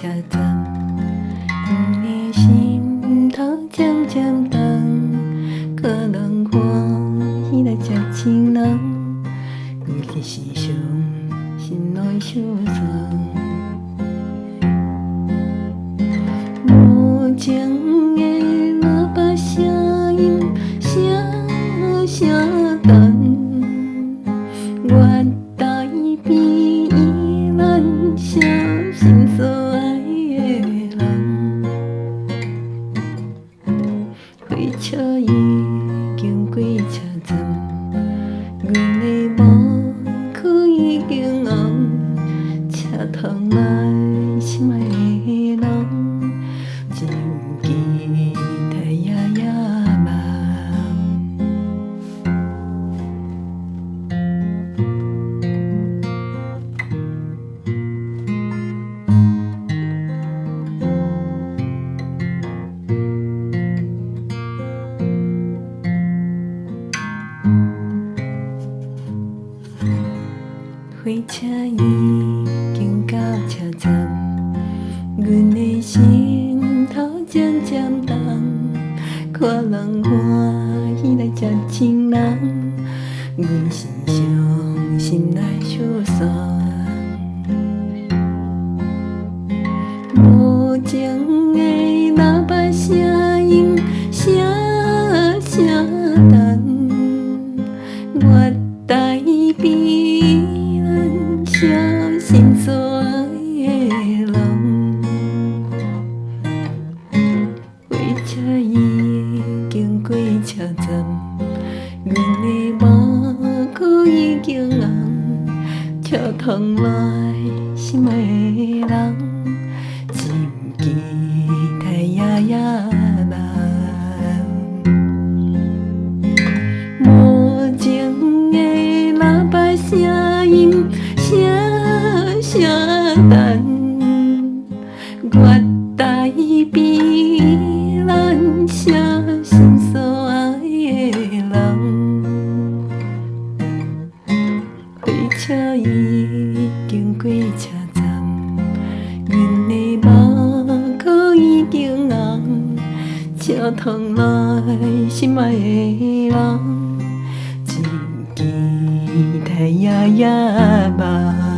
车站，阮的心头渐渐重，可人欢喜来接情人，阮的思想心内受伤。无情的喇叭声音，声声重，我台边依然写心所爱的人。火车已经过车站，阮的幕壳已经红，车窗内心爱的人。真期待夜夜梦。火车已经到车站，阮的心头渐渐重，看人欢喜来接情人，阮心伤心内受伤。无情的喇叭声音，声声重，我台边写心所爱的人。火车已经过车站，阮的幕壳已经红，车窗内心爱的人，真期待夜夜梦。无情的喇叭声音，声声重，我台边咱写心所爱的人。火车已经过车站，阮的幕壳已经红，车窗内心爱的人，真期待夜夜梦。